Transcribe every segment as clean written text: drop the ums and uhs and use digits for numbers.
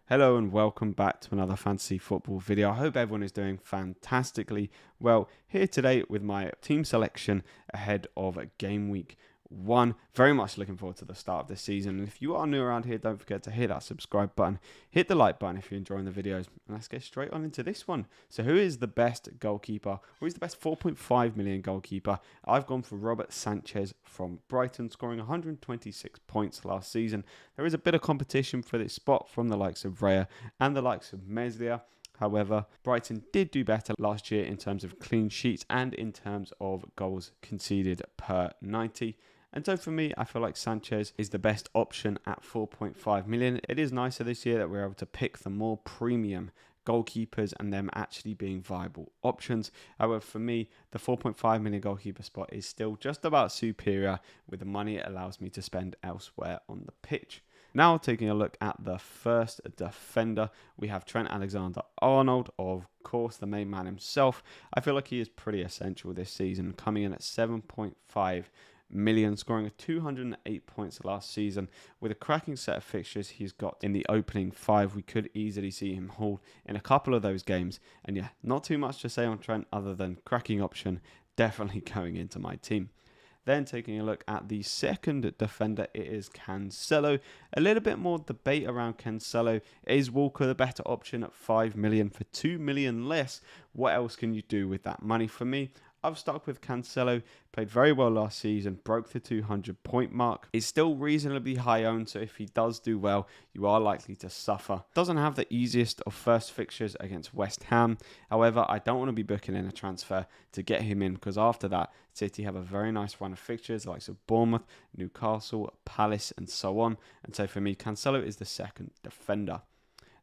Hello and welcome back to another fantasy football video. I hope everyone is doing fantastically well. Here today with my team selection ahead of game week 1. Very much looking forward to the start of this season. And if you are new around here, don't forget to hit that subscribe button, hit the like button if you're enjoying the videos. And let's get straight on into this one. So who is the best goalkeeper? Who is the best 4.5 million goalkeeper? I've gone for Robert Sanchez from Brighton, scoring 126 points last season. There is a bit of competition for this spot from the likes of Raya and the likes of Meslier. However, Brighton did do better last year in terms of clean sheets and in terms of goals conceded per 90. And so for me, I feel like Sanchez is the best option at 4.5 million. It is nicer this year that we're able to pick the more premium goalkeepers and them actually being viable options. However, for me, the 4.5 million goalkeeper spot is still just about superior with the money it allows me to spend elsewhere on the pitch. Now taking a look at the first defender, we have Trent Alexander-Arnold, of course, the main man himself. I feel like he is pretty essential this season, coming in at 7.5 million, scoring 208 points last season. With a cracking set of fixtures he's got in the opening 5, we could easily see him hold in a couple of those games. And yeah, not too much to say on Trent other than cracking option, definitely going into my team. Then taking a look at the second defender, it is Cancelo. A little bit more debate around Cancelo. Is Walker the better option at 5 million for 2 million less? What else can you do with that money? For me, I've stuck with Cancelo. Played very well last season, broke the 200 point mark. Is still reasonably high owned, so if he does do well, you are likely to suffer. Doesn't have the easiest of first fixtures against West Ham. However, I don't want to be booking in a transfer to get him in, because after that, City have a very nice run of fixtures, like of Bournemouth, Newcastle, Palace, and so on. And so for me, Cancelo is the second defender.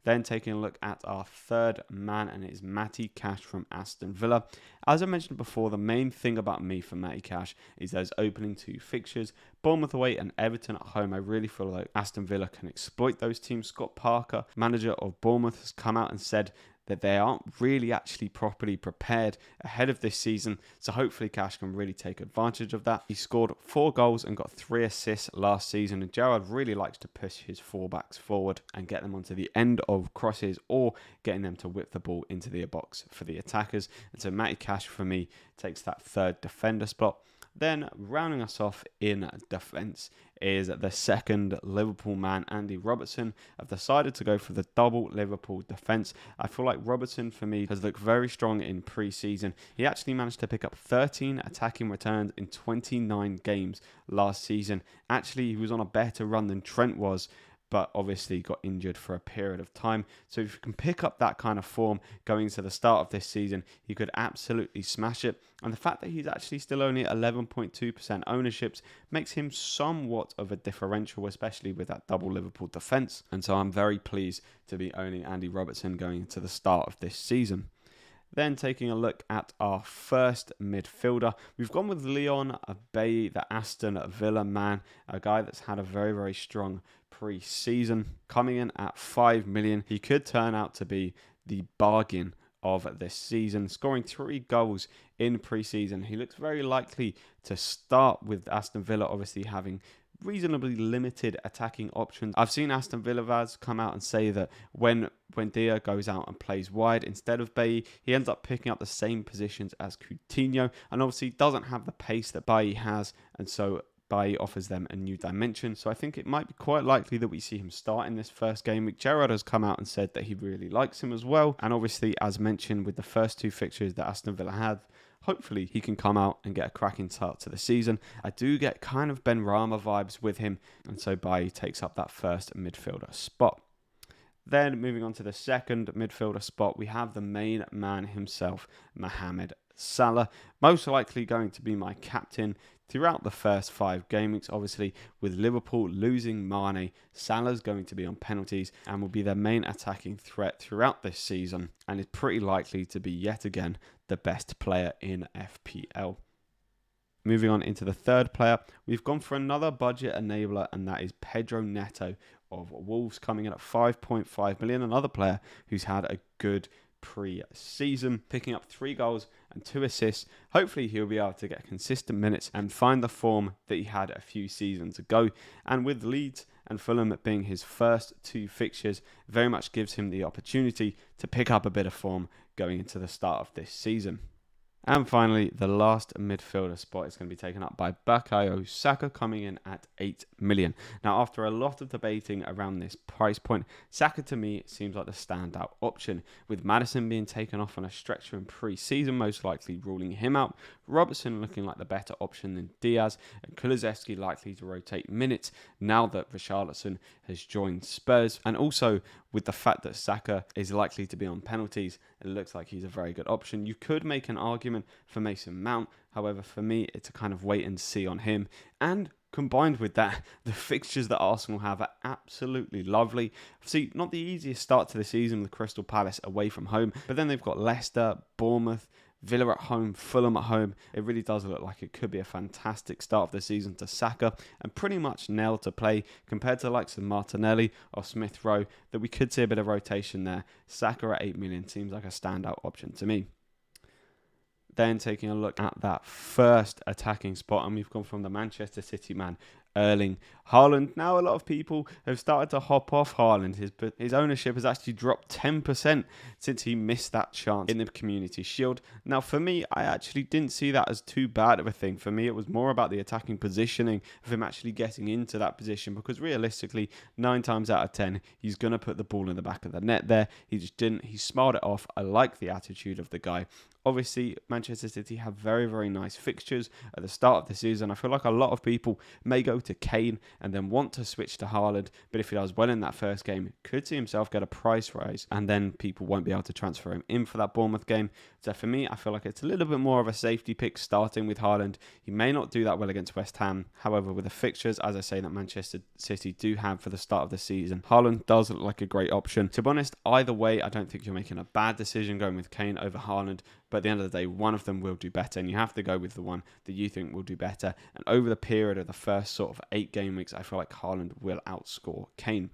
Then taking a look at our third man, and it is Matty Cash from Aston Villa. As I mentioned before, the main thing about me for Matty Cash is those opening 2 fixtures, Bournemouth away and Everton at home. I really feel like Aston Villa can exploit those teams. Scott Parker, manager of Bournemouth, has come out and said that they aren't really actually properly prepared ahead of this season. So hopefully Cash can really take advantage of that. He scored 4 goals and got 3 assists last season. And Gerrard really likes to push his fullbacks forward and get them onto the end of crosses or getting them to whip the ball into the box for the attackers. And so Matty Cash for me takes that third defender spot. Then rounding us off in defence is the second Liverpool man, Andy Robertson. I've decided to go for the double Liverpool defence. I feel like Robertson for me has looked very strong in pre-season. He actually managed to pick up 13 attacking returns in 29 games last season. Actually, he was on a better run than Trent was, but obviously got injured for a period of time. So if you can pick up that kind of form going into the start of this season, he could absolutely smash it. And the fact that he's actually still only at 11.2% ownerships makes him somewhat of a differential, especially with that double Liverpool defence. And so I'm very pleased to be owning Andy Robertson going into the start of this season. Then taking a look at our first midfielder, we've gone with Leon Bailly, the Aston Villa man, a guy that's had a very, very strong pre-season. Coming in at 5 million, he could turn out to be the bargain of this season, scoring 3 goals in pre-season. He looks very likely to start with Aston Villa, obviously having reasonably limited attacking options. I've seen Aston Villa Vaz come out and say that when Dia goes out and plays wide instead of Bailly, he ends up picking up the same positions as Coutinho, and obviously doesn't have the pace that Bailly has, and so Bailly offers them a new dimension. So I think it might be quite likely that we see him start in this first game week. Gerrard has come out and said that he really likes him as well, and obviously, as mentioned, with the first 2 fixtures that Aston Villa had, hopefully he can come out and get a cracking start to the season. I do get kind of Ben Rama vibes with him, and so Bailly takes up that first midfielder spot. Then moving on to the second midfielder spot, we have the main man himself, Mohamed Salah, most likely going to be my captain throughout the first 5 game weeks. Obviously, with Liverpool losing Mane, Salah's going to be on penalties and will be their main attacking threat throughout this season, and is pretty likely to be yet again the best player in FPL. Moving on into the third player, we've gone for another budget enabler, and that is Pedro Neto of Wolves, coming in at 5.5 million. Another player who's had a good pre-season, picking up 3 goals and 2 assists. Hopefully he'll be able to get consistent minutes and find the form that he had a few seasons ago. And with Leeds and Fulham being his first 2 fixtures very much gives him the opportunity to pick up a bit of form going into the start of this season. And finally, the last midfielder spot is going to be taken up by Bukayo Saka, coming in at 8 million. Now, after a lot of debating around this price point, Saka to me seems like the standout option, with Maddison being taken off on a stretcher in pre-season, most likely ruling him out, Robertson looking like the better option than Diaz, and Kulusevski likely to rotate minutes now that Richarlison has joined Spurs. And also, with the fact that Saka is likely to be on penalties, it looks like he's a very good option. You could make an argument for Mason Mount. However, for me, it's a kind of wait and see on him. And combined with that, the fixtures that Arsenal have are absolutely lovely. See, not the easiest start to the season with Crystal Palace away from home, but then they've got Leicester, Bournemouth, Villa at home, Fulham at home. It really does look like it could be a fantastic start of the season to Saka, and pretty much nailed to play compared to the likes of Martinelli or Smith Rowe, that we could see a bit of rotation there. Saka at 8 million seems like a standout option to me. Then taking a look at that first attacking spot, and we've gone from the Manchester City man, Erling Haaland. Now, a lot of people have started to hop off Haaland. His ownership has actually dropped 10% since he missed that chance in the Community Shield. Now, for me, I actually didn't see that as too bad of a thing. For me, it was more about the attacking positioning of him actually getting into that position, because realistically, 9 times out of 10, he's going to put the ball in the back of the net there. He just didn't. He smiled it off. I like the attitude of the guy. Obviously, Manchester City have very, very nice fixtures at the start of the season. I feel like a lot of people may go to Kane and then want to switch to Haaland, but if he does well in that first game, could see himself get a price rise, and then people won't be able to transfer him in for that Bournemouth game. So for me, I feel like it's a little bit more of a safety pick starting with Haaland. He may not do that well against West Ham. However, with the fixtures, as I say, that Manchester City do have for the start of the season, Haaland does look like a great option. To be honest, either way, I don't think you're making a bad decision going with Kane over Haaland. But at the end of the day, one of them will do better, and you have to go with the one that you think will do better. And over the period of the first sort of 8 game weeks, I feel like Haaland will outscore Kane.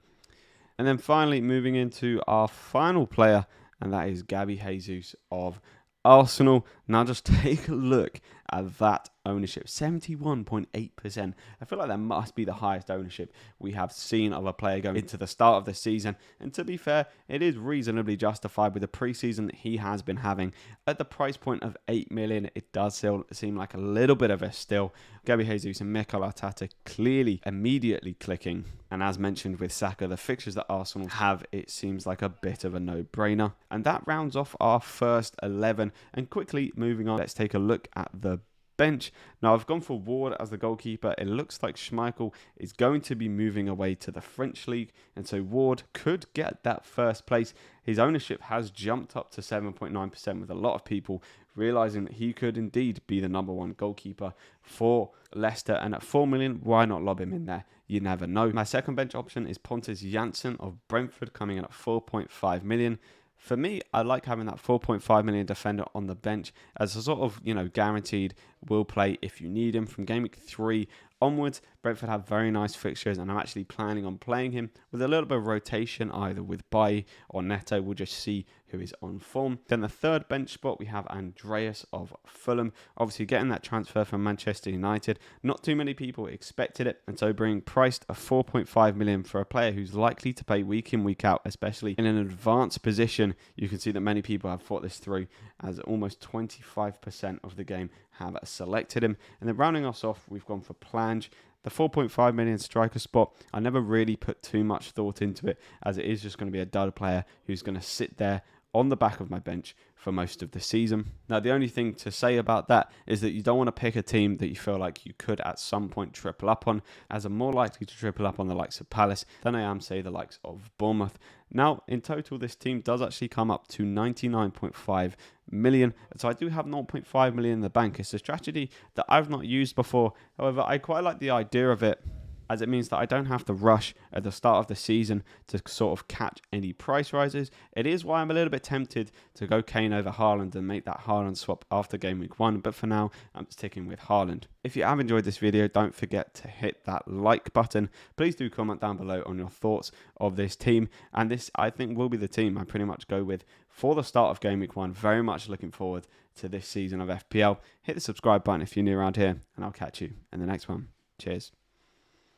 And then finally, moving into our final player, and that is Gabby Jesus of Arsenal. Now just take a look at that ownership, 71.8%. I feel like that must be the highest ownership we have seen of a player going into the start of the season. And to be fair, it is reasonably justified with the preseason that he has been having. At the price point of 8 million, it does still seem like a little bit of a steal. Gabby Jesus and Mikel Arteta clearly immediately clicking. And as mentioned with Saka, the fixtures that Arsenal have, it seems like a bit of a no-brainer. And that rounds off our first 11. And quickly moving on, let's take a look at the bench. Now, I've gone for Ward as the goalkeeper. It looks like Schmeichel is going to be moving away to the French league, and so Ward could get that first place. His ownership has jumped up to 7.9%, with a lot of people realising that he could indeed be the number 1 goalkeeper for Leicester. And at 4 million, why not lob him in there? You never know. My second bench option is Pontus Jansson of Brentford, coming in at 4.5 million. For me, I like having that 4.5 million defender on the bench as a sort of, guaranteed will play if you need him. From game week 3 onwards, Brentford have very nice fixtures, and I'm actually planning on playing him with a little bit of rotation, either with Bailly or Neto. We'll just see who is on form. Then the third bench spot, we have Andreas of Fulham. Obviously, getting that transfer from Manchester United, not too many people expected it, and so being priced at 4.5 million for a player who's likely to play week in, week out, especially in an advanced position. You can see that many people have thought this through, as almost 25% of the game have selected him. And then rounding us off, we've gone for Plange. The 4.5 million striker spot, I never really put too much thought into it, as it is just going to be a dud player who's going to sit there on the back of my bench for most of the season. Now, the only thing to say about that is that you don't want to pick a team that you feel like you could at some point triple up on, as I'm more likely to triple up on the likes of Palace than I am, say, the likes of Bournemouth. Now, in total, this team does actually come up to 99.5 million. So I do have 0.5 million in the bank. It's a strategy that I've not used before. However, I quite like the idea of it, as it means that I don't have to rush at the start of the season to sort of catch any price rises. It is why I'm a little bit tempted to go Kane over Haaland and make that Haaland swap after game week 1, but for now, I'm sticking with Haaland. If you have enjoyed this video, don't forget to hit that like button. Please do comment down below on your thoughts of this team, and this, I think, will be the team I pretty much go with for the start of game week 1. Very much looking forward to this season of FPL. Hit the subscribe button if you're new around here, and I'll catch you in the next one. Cheers.